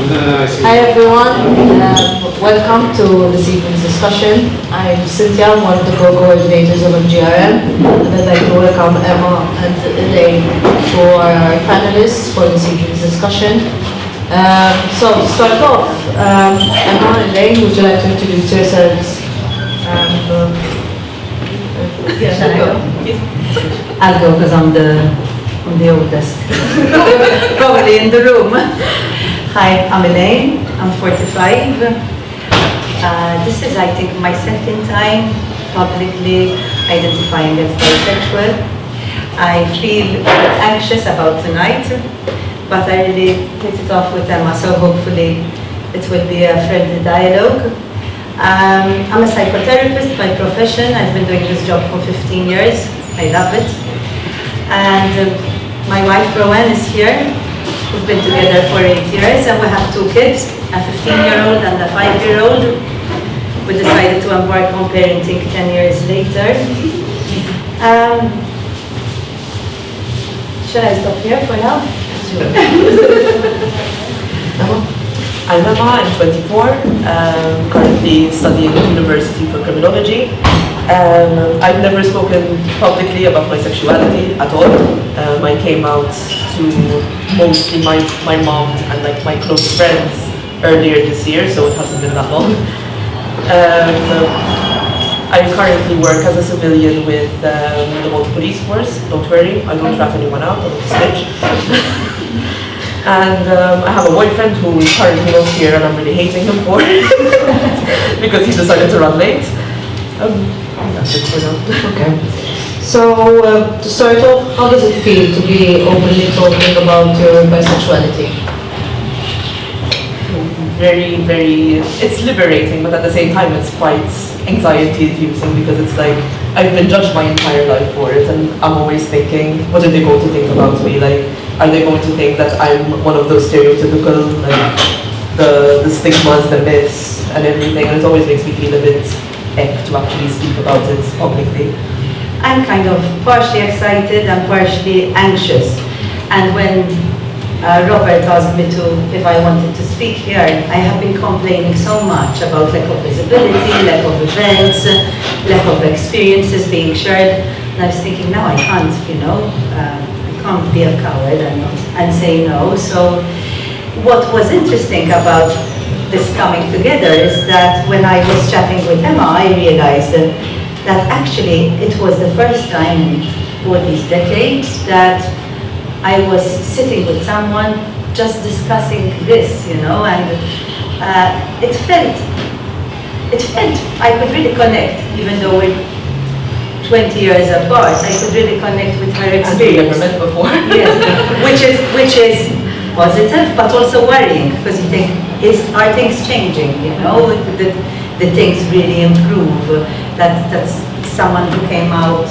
Hi everyone, welcome to this evening's discussion. I'm Cynthia, I'm one of the co-coordinators of MGRM, and I'd like to welcome Emma and Elaine for our panelists for this evening's discussion. So to start off, Emma and Elaine, would you like to introduce yourselves? Yes, I'll go because I'm the oldest, probably in the room. Hi, I'm Elaine, I'm 45. This is, I think, my second time publicly identifying as bisexual. I feel a bit anxious about tonight, but I really hit it off with Emma, so hopefully it will be a friendly dialogue. I'm a psychotherapist by profession. I've been doing this job for 15 years. I love it. And my wife, Rowan, is here. We've been together for 8 years, and we have 2 kids, a 15-year-old and a 5-year-old. We decided to embark on parenting 10 years later. Should I stop here for now? I'm Emma, I'm 24, currently studying at university for criminology. I've never spoken publicly about my sexuality at all. I came out to mostly my mom and like my close friends earlier this year, so it hasn't been that long. I currently work as a civilian with the Malta Police Force. Don't worry, I don't rat anyone out, I don't snitch. And I have a boyfriend who is currently not here, and I'm really hating him for it because he decided to run late. That's it for now. Okay. So, to start off, how does it feel to be openly talking about your bisexuality? Very, very, it's liberating, but at the same time it's quite anxiety-inducing because it's like, I've been judged my entire life for it, and I'm always thinking, what are they going to think about me? Like, are they going to think that I'm one of those stereotypical, like, the stigmas, the myths, and everything, and it always makes me feel a bit to actually speak about it publicly. I'm kind of partially excited and partially anxious. And when Robert asked me if I wanted to speak here, I have been complaining so much about lack of visibility, lack of events, lack of experiences being shared. And I was thinking, no, I can't, I can't be a coward and say no. So what was interesting about this coming together is that when I was chatting with Emma, I realized that actually it was the first time in all these decades that I was sitting with someone just discussing this, and it felt I could really connect, even though we're 20 years apart. I could really connect with her experience. As we never met before. Yes, which is positive, but also worrying, because you think, are things changing? The things really improve. That's someone who came out.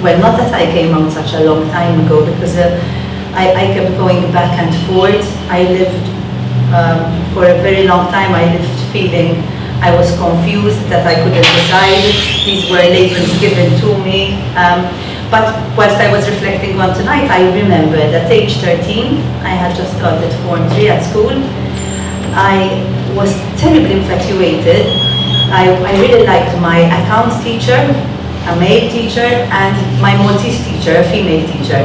Well, not that I came out such a long time ago, because I kept going back and forth. I lived, for a very long time, I lived feeling I was confused, that I couldn't decide. These were labels given to me. But whilst I was reflecting on tonight, I remembered at age 13, I had just started Form 3 at school. I was terribly infatuated. I really liked my accounts teacher, a male teacher, and my Maltese teacher, a female teacher.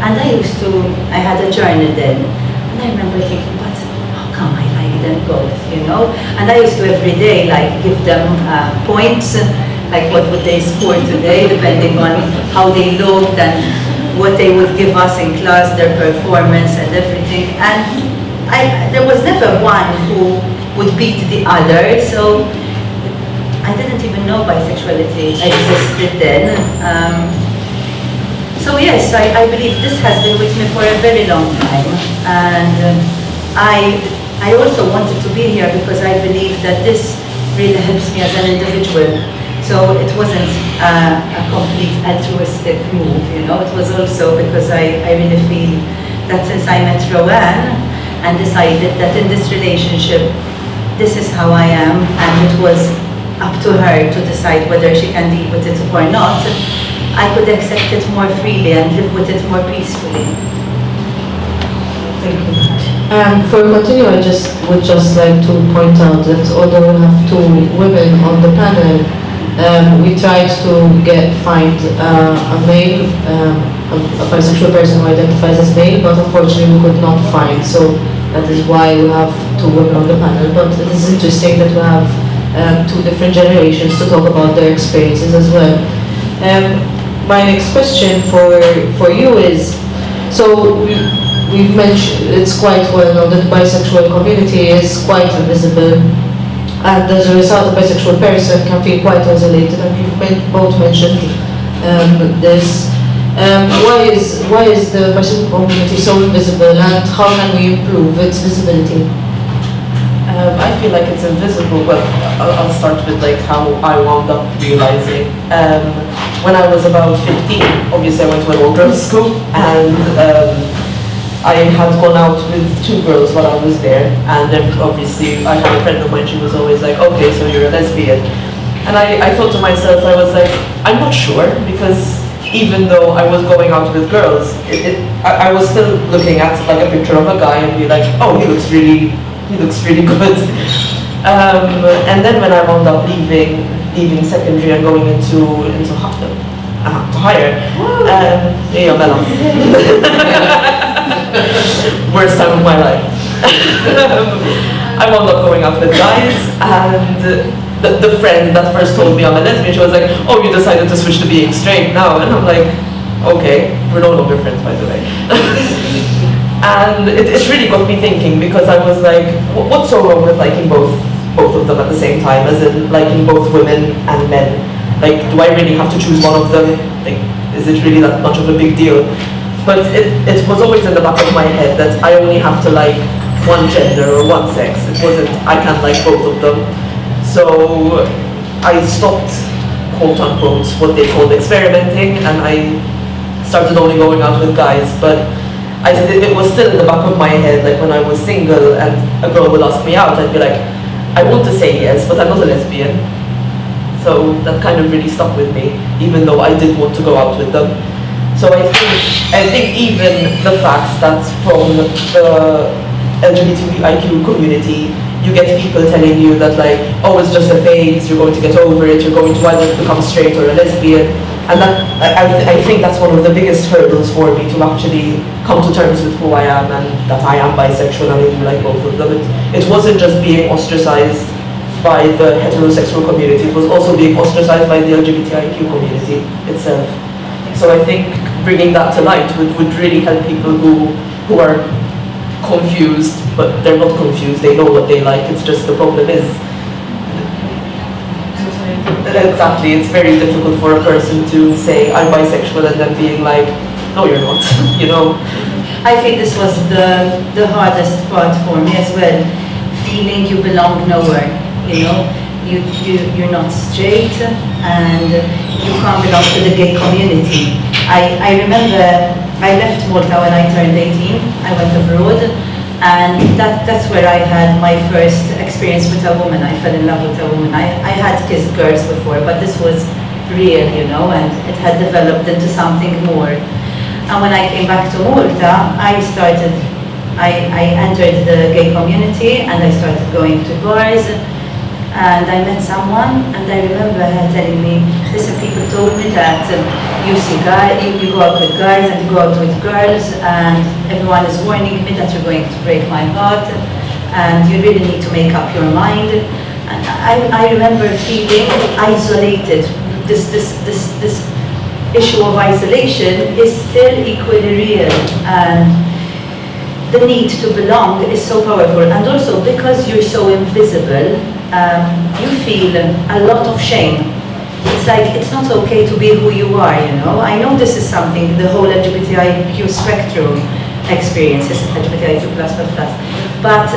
And I had a journal then. And I remember thinking, but how come I like them both, And I used to every day, give them points, like what would they score today, depending on how they looked and what they would give us in class, their performance and everything. And there was never one who would beat the other, so I didn't even know bisexuality existed then. So yes, I believe this has been with me for a very long time. And I also wanted to be here because I believe that this really helps me as an individual. So it wasn't a complete altruistic move, It was also because I really feel that since I met Rowan and decided that in this relationship, this is how I am, and it was up to her to decide whether she can deal with it or not, I could accept it more freely and live with it more peacefully. Thank you. For a continue, I would just like to point out that although we have two women on the panel, we tried to find a male, a bisexual person who identifies as male, but unfortunately we could not find. So that is why we have two women on the panel. But it is interesting that we have two different generations to talk about their experiences as well. My next question for you is, so we've mentioned, it's quite well known that the bisexual community is quite invisible, and as a result, a bisexual person can feel quite isolated, and you've both mentioned this. Why is the bisexual community so invisible, and how can we improve its visibility? I feel like it's invisible, but I'll start with like how I wound up realizing. When I was about 15, obviously I went to an all-girls school, and I had gone out with two girls while I was there, and then obviously I had a friend of mine, she was always like, okay, so you're a lesbian. And I thought to myself, I was like, I'm not sure, because even though I was going out with girls, I was still looking at like a picture of a guy and be like, oh, he looks really good. And then when I wound up leaving secondary and going into higher, yeah, Mela. Worst time of my life. I wound up going out with guys, and the friend that first told me I'm a lesbian, she was like, oh, you decided to switch to being straight now? And I'm like, okay, we're no longer friends, by the way. And it really got me thinking, because I was like, what's so wrong with liking both of them at the same time, as in liking both women and men? Like, do I really have to choose one of them? Like, is it really that much of a big deal? But it was always in the back of my head that I only have to like one gender or one sex. It wasn't, I can't like both of them. So I stopped, quote unquote, what they called experimenting, and I started only going out with guys. But it was still in the back of my head, like when I was single and a girl would ask me out, I'd be like, I want to say yes, but I'm not a lesbian. So that kind of really stuck with me, even though I did want to go out with them. So I think even the fact that from the LGBTIQ community, you get people telling you that like, oh, it's just a phase, you're going to get over it, you're going to either become straight or a lesbian. And that, I think that's one of the biggest hurdles for me to actually come to terms with who I am, and that I am bisexual and I do like both of them. It wasn't just being ostracized by the heterosexual community, it was also being ostracized by the LGBTIQ community itself. So I think bringing that to light would really help people who are confused, but they're not confused, they know what they like, it's just the problem is, exactly, it's very difficult for a person to say, I'm bisexual, and then being like, no, you're not, you know? I think this was the hardest part for me as well, feeling you belong nowhere, you know? You're not straight, and you can't belong to the gay community. I remember I left Malta when I turned 18, I went abroad, and that's where I had my first experience with a woman. I fell in love with a woman. I had kissed girls before, but this was real, you know, and it had developed into something more. And when I came back to Malta, I entered the gay community, and I started going to bars, and I met someone, and I remember her telling me, listen, people told me that you see guys, you go out with guys and you go out with girls, and everyone is warning me that you're going to break my heart, and you really need to make up your mind. And I remember feeling isolated. This issue of isolation is still equally real, and the need to belong is so powerful. And also because you're so invisible, you feel a lot of shame. It's like, it's not okay to be who you are, you know? I know this is something the whole LGBTIQ spectrum experiences, LGBTIQ++. But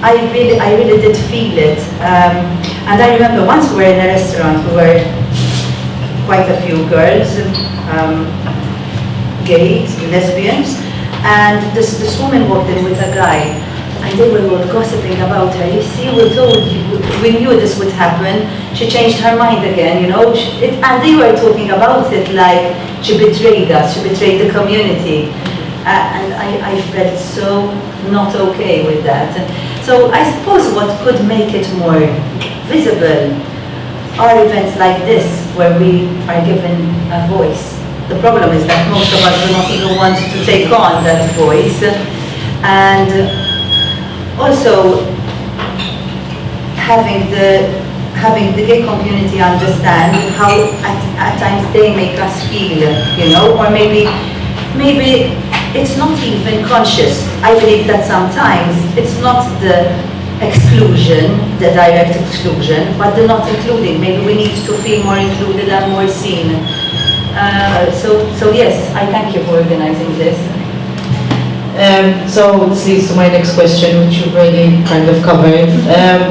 I really did feel it. And I remember once we were in a restaurant, we were quite a few girls, gays, lesbians, and this woman walked in with a guy, and they were all gossiping about her. You see, we knew this would happen. She changed her mind again, you know, and they were talking about it like she betrayed us, she betrayed the community. And I felt so not okay with that. And so I suppose what could make it more visible are events like this, where we are given a voice. The problem is that most of us do not even want to take on that voice. And also having the gay community understand how at times they make us feel, or maybe it's not even conscious. I believe that sometimes it's not the exclusion, the direct exclusion, but the not including. Maybe we need to feel more included and more seen. So yes, I thank you for organizing this. So this leads to my next question, which you've already kind of covered.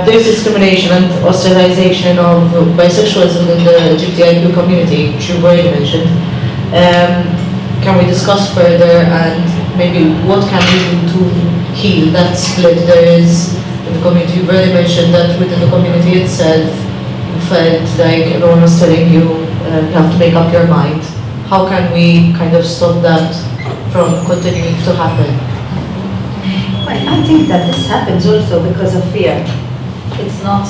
There's discrimination and ostracization of bisexuals within the LGBTIQ community, which you've already mentioned. Can we discuss further, and maybe what can we do to heal that split there is in the community? You've already mentioned that within the community itself, you felt like everyone was telling you you have to make up your mind. How can we kind of stop that from continuing to happen? Well, I think that this happens also because of fear. It's not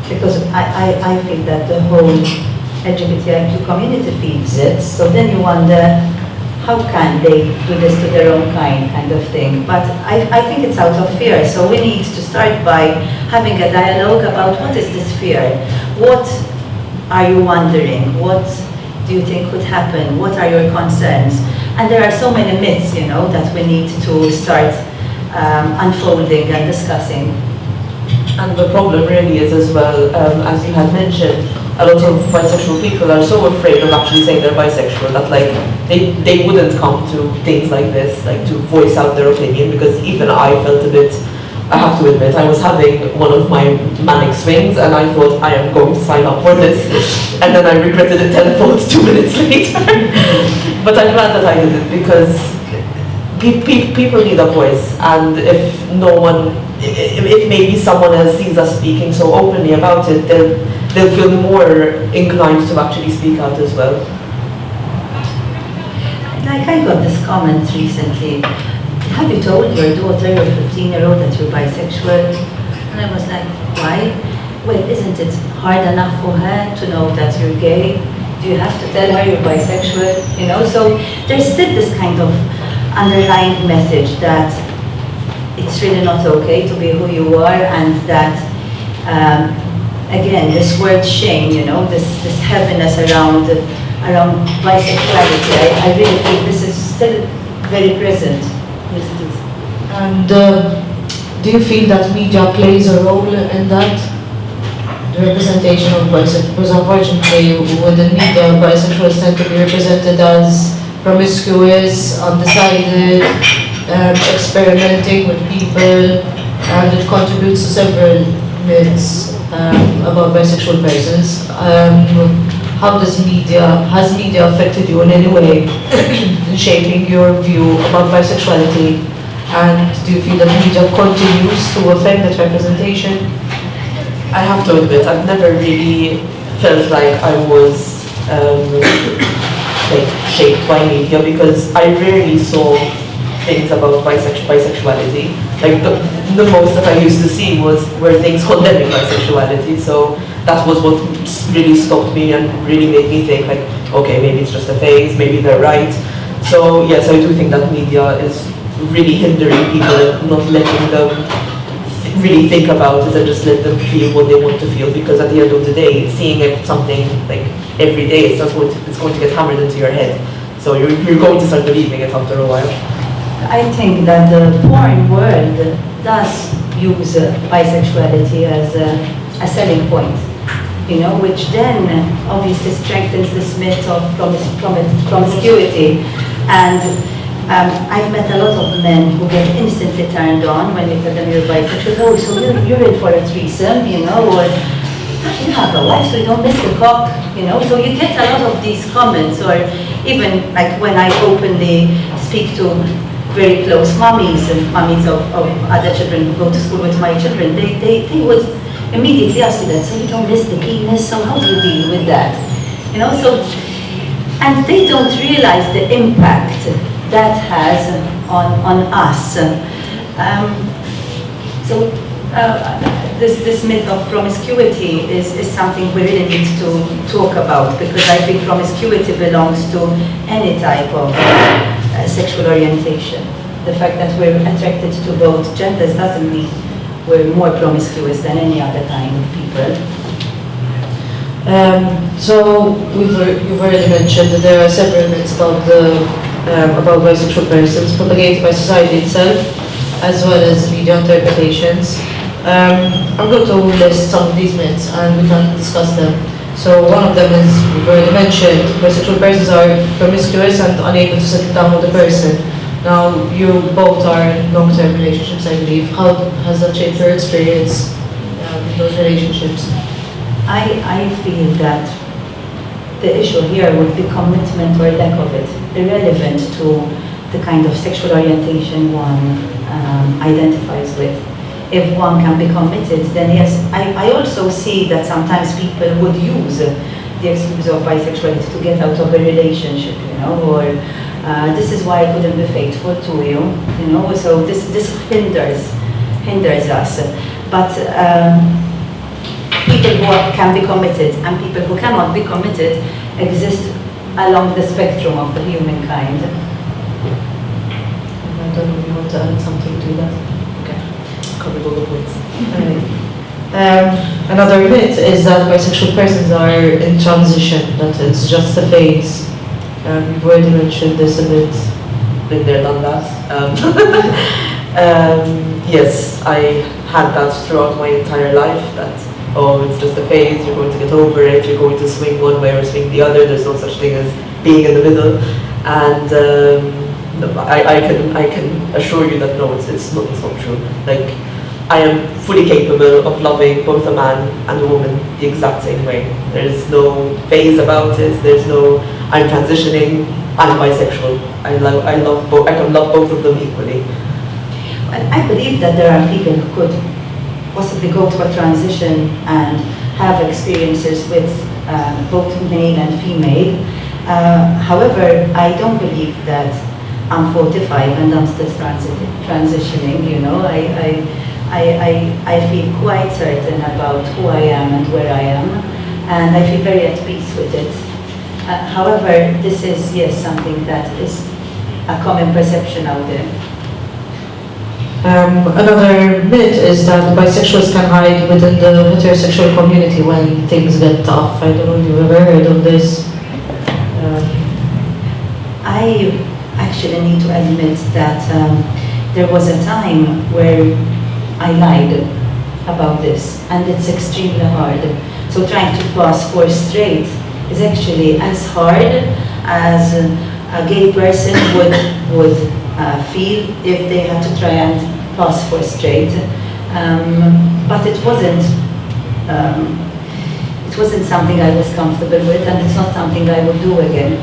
because I feel that the whole LGBTIQ community feels it, so then you wonder how can they do this to their own kind of thing. But I think it's out of fear, so we need to start by having a dialogue about what is this fear? What are you wondering? What do you think could happen? What are your concerns? And there are so many myths, that we need to start unfolding and discussing. And the problem really is as well, as you had mentioned, a lot of bisexual people are so afraid of actually saying they're bisexual that they wouldn't come to things like this, like to voice out their opinion, because even I felt a bit, I have to admit, I was having one of my manic swings and I thought I am going to sign up for this, and then I regretted it tenfold 2 minutes later. But I'm glad that I did it, because people need a voice, and if maybe someone else sees us speaking so openly about it, they'll feel more inclined to actually speak out as well. Like I got this comment recently, have you told your daughter, your 15-year-old, that you're bisexual? And I was like, why? Well, isn't it hard enough for her to know that you're gay? Do you have to tell her you're bisexual? So there's still this kind of underlying message that it's really not okay to be who you are, and that again, this word shame, this heaviness around bisexuality, I really think this is still very present. Yes, it is. And do you feel that media plays a role in that? The representation of bisexuals, because unfortunately within media, bisexuals tend to be represented as promiscuous, undecided, experimenting with people, and it contributes to several myths about bisexual persons. Has media affected you in any way in shaping your view about bisexuality? And do you feel that media continues to affect that representation? I have to admit, I've never really felt like I was shaped by media, because I rarely saw things about bisexuality. Like the most that I used to see were things condemning bisexuality. So that was what really stopped me and really made me think like, okay, maybe it's just a phase, maybe they're right. So yes, I do think that media is really hindering people and not letting them really think about it and just let them feel what they want to feel, because at the end of the day, seeing something like every day, it's going to get hammered into your head. So you're going to start believing it after a while. I think that the porn world does use bisexuality as a selling point, which then obviously strengthens this myth of promiscuity. And I've met a lot of men who get instantly turned on when you tell them you're bisexual. Oh, so you're in for a threesome, or you have a wife, so you don't miss the cock, So you get a lot of these comments, or even like when I openly speak to very close mummies and mummies of other children who go to school with my children, they would immediately ask me that, so you don't miss the penis, so how do you deal with that? So, and they don't realize the impact that has on us. This myth of promiscuity is something we really need to talk about, because I think promiscuity belongs to any type of sexual orientation. The fact that we're attracted to both genders doesn't mean we're more promiscuous than any other kind of people. So you've already mentioned that there are several myths about bisexual persons propagated by society itself, as well as media interpretations. I'm going to list some of these myths and we can discuss them. So one of them is, we've already mentioned, bisexual persons are promiscuous and unable to settle down with a person. Now, you both are in long-term relationships, I believe. How has that shaped your experience in those relationships? I feel that the issue here would be commitment or lack of it, irrelevant to the kind of sexual orientation one identifies with. If one can be committed, then yes. I also see that sometimes people would use the excuse of bisexuality to get out of a relationship, or this is why I couldn't be faithful to you, so this hinders us. But people who can be committed and people who cannot be committed exist along the spectrum of the humankind. I don't know if you want to add something to that. Covered all the points. Another myth is that bisexual persons are in transition, that it's just a phase. You've already mentioned this a bit. Been there, done that. Yes, I had that throughout my entire life, that, it's just a phase, you're going to get over it, you're going to swing one way or swing the other, there's no such thing as being in the middle. And I can assure you that no, it's not true. Like, I am fully capable of loving both a man and a woman the exact same way. There's no phase about it. There's no I'm transitioning. I'm bisexual. I love both. I can love both of them equally. Well, I believe that there are people who could possibly go to a transition and have experiences with both male and female. However, I don't believe that I'm 45 and I'm still transitioning. I feel quite certain about who I am and where I am, and I feel very at peace with it. However, this is, yes, something that is a common perception out there. Another myth is that bisexuals can hide within the heterosexual community when things get tough. I don't know if you've ever heard of this. I actually need to admit that there was a time where I lied about this, and it's extremely hard. So trying to pass for straight is actually as hard as a gay person would feel if they had to try and pass for straight. But it wasn't something I was comfortable with, and it's not something I would do again.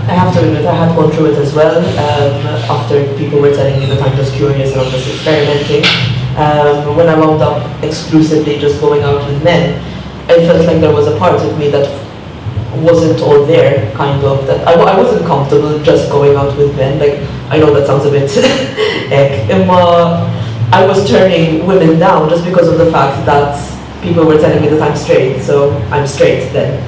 I have to admit, I had gone through it as well, after people were telling me that I'm just curious and I'm just experimenting. When I wound up exclusively just going out with men, I felt like there was a part of me that wasn't all there, kind of, that I wasn't comfortable just going out with men. Like, I know that sounds a bit I was turning women down just because of the fact that people were telling me that I'm straight, so I'm straight then,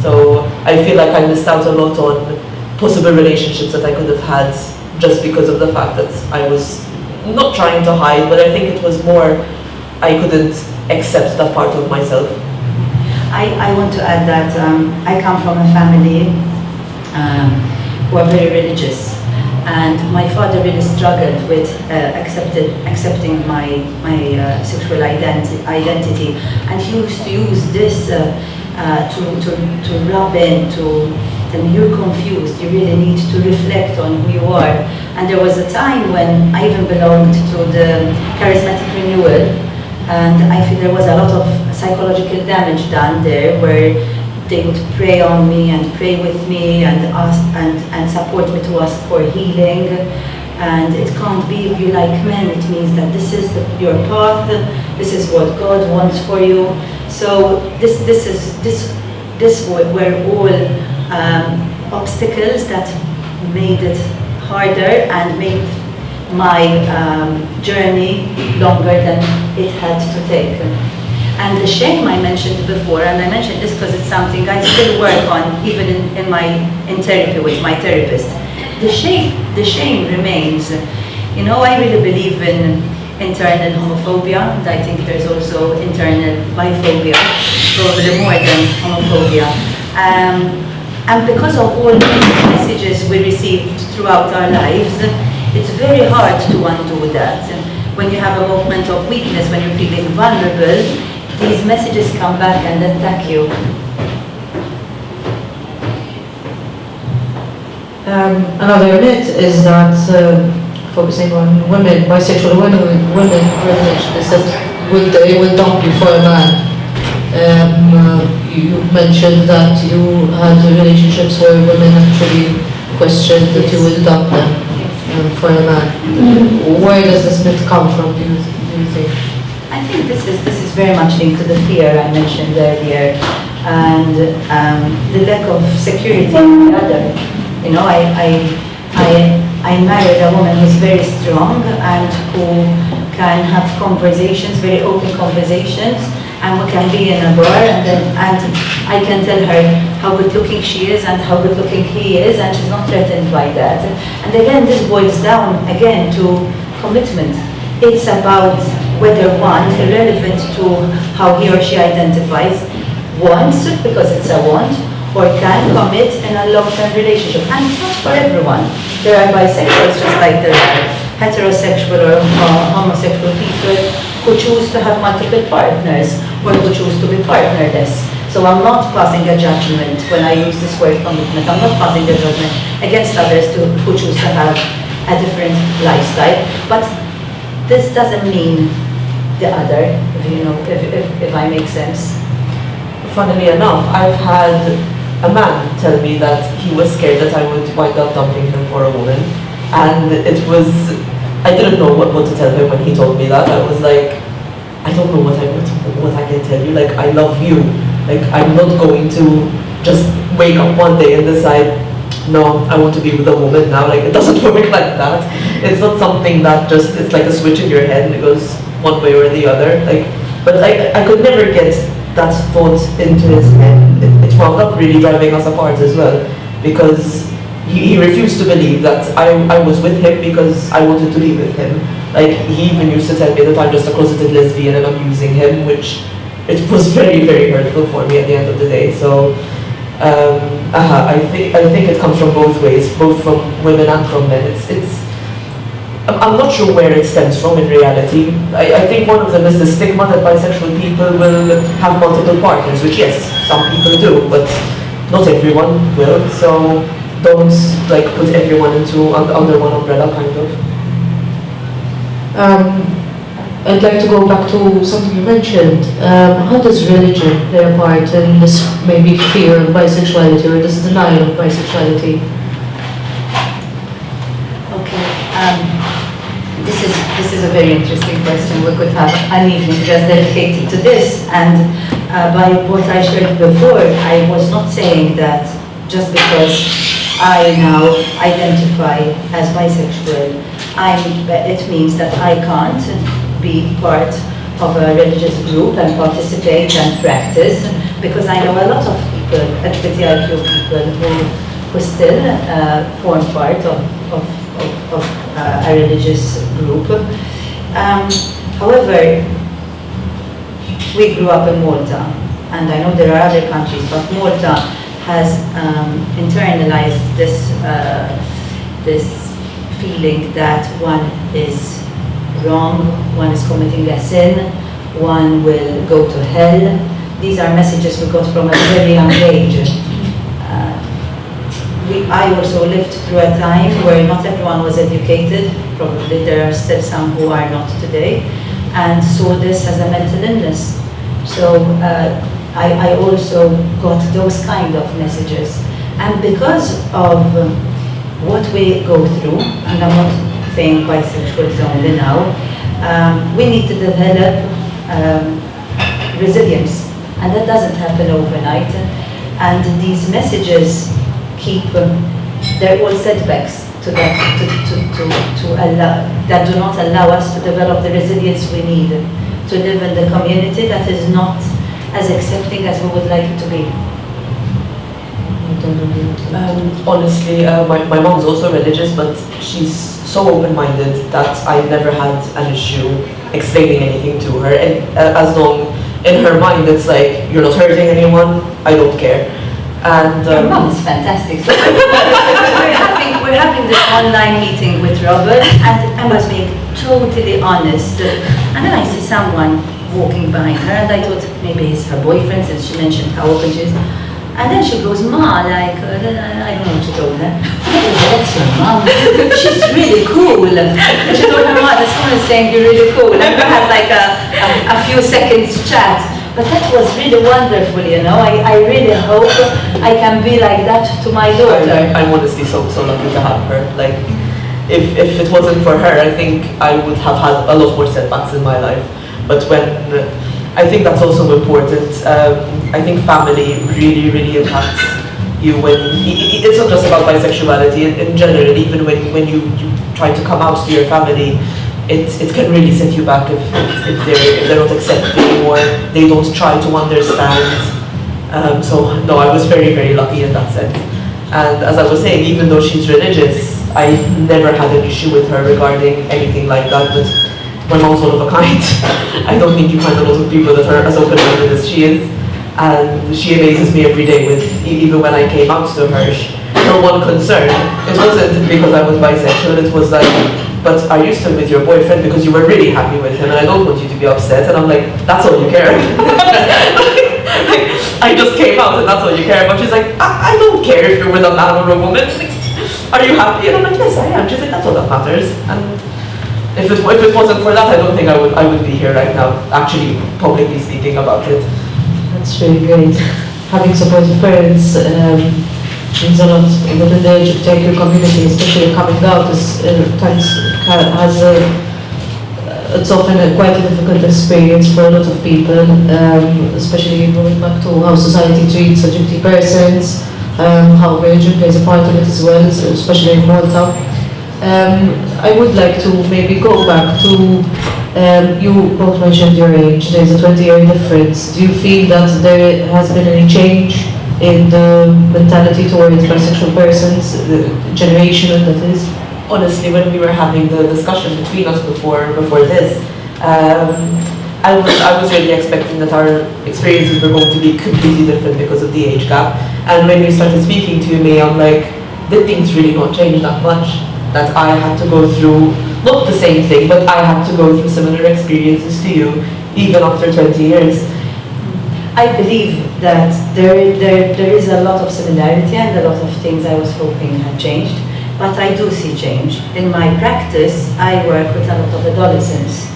So I feel like I missed out a lot on possible relationships that I could have had just because of the fact that I was not trying to hide, but I think it was more I couldn't accept that part of myself. I want to add that I come from a family who are very religious, and my father really struggled with accepting my sexual identity, and he used to use this to rub into them. You're confused, you really need to reflect on who you are. And there was a time when I even belonged to the charismatic renewal, and I feel there was a lot of psychological damage done there, where they would pray on me and pray with me and ask and support me to ask for healing. And it can't be if you like men, it means that this is your path, this is what God wants for you. So this were all obstacles that made it harder and made my journey longer than it had to take. And the shame I mentioned before, and I mentioned this because it's something I still work on even in therapy with my therapist. The shame remains. You know, I really believe in internal homophobia, and I think there's also internal biphobia, probably more than homophobia. And because of all the messages we received throughout our lives, it's very hard to undo that. When you have a moment of weakness, when you're feeling vulnerable, these messages come back and attack you. Another myth is that focusing on women, bisexual women is that they will dump you for a man. You mentioned that you had relationships where women actually questioned that you will dump them for a man. Where does this myth come from, do you think? I think this is very much linked to the fear I mentioned earlier, and the lack of security in the other. You know, I married a woman who's very strong and who can have conversations, very open conversations, and we can be in a bar and I can tell her how good looking she is and how good looking he is, and she's not threatened by that. And again, this boils down again to commitment. It's about whether one, irrelevant to how he or she identifies, wants, because it's a want, or can commit in a long-term relationship. And it's not for everyone. There are bisexuals just like there are heterosexual or homosexual people who choose to have multiple partners or who choose to be partnerless. So I'm not passing a judgment when I use this word commitment. I'm not passing a judgment against others who choose to have a different lifestyle. But this doesn't mean the other, if I make sense. Funnily enough, I've had a man tell me that he was scared that I would wind up dumping him for a woman. And I didn't know what to tell him when he told me that. I was like, I don't know what I can tell you. Like, I love you. Like, I'm not going to just wake up one day and decide, no, I want to be with a woman now. Like, it doesn't work like that. It's not something that just, it's like a switch in your head and it goes one way or the other. Like, but I could never get that thought into his head. It wound up really driving us apart as well, because he refused to believe that I was with him because I wanted to be with him. Like, he even used to tell me that I'm just a closeted lesbian and I'm using him, which it was very, very hurtful for me at the end of the day. So I think it comes from both ways, both from women and from men. I'm not sure where it stems from in reality. I think one of them is the stigma that bisexual people will have multiple partners, which yes, some people do, but not everyone will. So don't put everyone under one umbrella, kind of. I'd like to go back to something you mentioned. How does religion play a part in this maybe fear of bisexuality or this denial of bisexuality? Okay. This is a very interesting question. We could have an evening just dedicated to this. And by what I shared before, I was not saying that just because I now identify as bisexual, it means that I can't be part of a religious group and participate and practice, because I know a lot of people, LGBTIQ people, who still form part of a religious group. However, we grew up in Malta, and I know there are other countries, but Malta has internalized this feeling that one is wrong, one is committing a sin, one will go to hell. These are messages we got from a very young age. I also lived through a time where not everyone was educated. Probably there are still some who are not today, and saw this as a mental illness. So I also got those kind of messages. And because of what we go through, and I'm not saying bisexuals only now, we need to develop resilience, and that doesn't happen overnight. And these messages keep they're all setbacks to that, to allow, that do not allow us to develop the resilience we need to live in the community that is not as accepting as we would like it to be. Honestly, my mom's also religious, but she's so open-minded that I never had an issue explaining anything to her. And as long, in her mind, it's like, you're not hurting anyone, I don't care. And Your mom is fantastic. So we're having this online meeting with Robert, and I must be totally honest. And then I see someone walking behind her, and I thought maybe it's her boyfriend, since she mentioned how open she is. And then she goes, Ma, like, I don't know what she told her. That's your mom. She's really cool. And she told her, Ma, this woman is saying you're really cool. And we had like a few seconds chat. But that was really wonderful, you know. I really hope I can be like that to my daughter. I'm honestly so lucky to have her. Like, if it wasn't for her, I think I would have had a lot more setbacks in my life. But I think that's also important. I think family really impacts you when, it's not just about bisexuality, in general, even when you try to come out to your family, it can really set you back if they're not accepting or they don't try to understand. So no, I was very lucky in that sense. And as I was saying, even though she's religious, I never had an issue with her regarding anything like that. But my mom's one of a kind. I don't think you find a lot of people that are as open-minded as she is. And she amazes me every day with, even when I came out to her, her one concern, it wasn't because I was bisexual, it was like, but are you still with your boyfriend because you were really happy with him and I don't want you to be upset? And I'm like, that's all you care? I just came out and that's all you care about. She's like, I don't care if you're with a man or a woman. Like, are you happy? And I'm like, yes, I am. She's like, that's all that matters. And if it wasn't for that, I don't think I would be here right now, actually publicly speaking about it. That's really great. Having supportive parents means a lot within the LGBTQ community, especially coming out is times has it's often quite a difficult experience for a lot of people, especially going back to how society treats LGBT persons, how religion plays a part of it as well, especially in Malta. I would like to maybe go back to, you both mentioned your age, there's a 20-year difference. Do you feel that there has been any change in the mentality towards bisexual persons, generational that is? Honestly, when we were having the discussion between us before this, I was really expecting that our experiences were going to be completely different because of the age gap. And when you started speaking to me, I'm like, did things really not change that much? That I had to go through, not the same thing, but I had to go through similar experiences to you, even after 20 years. I believe that there is a lot of similarity and a lot of things I was hoping had changed, but I do see change. In my practice, I work with a lot of adolescents,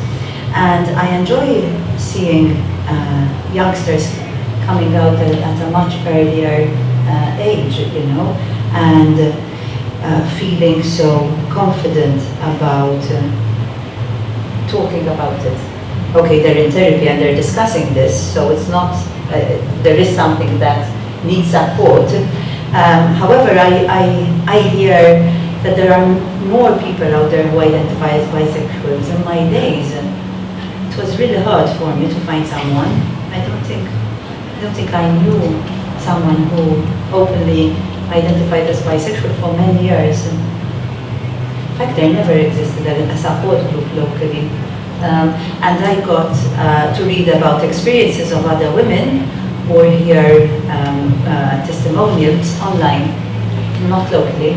and I enjoy seeing youngsters coming out at a much earlier age, you know, and feeling so confident about talking about it. Okay, they're in therapy and they're discussing this, so it's not, there is something that needs support. However, I hear that there are more people out there who identify as bisexuals. In my days, it was really hard for me to find someone. I don't think I knew someone who openly identified as bisexual for many years. In fact, there never existed a support group locally. And I got to read about experiences of other women or hear testimonials online, not locally.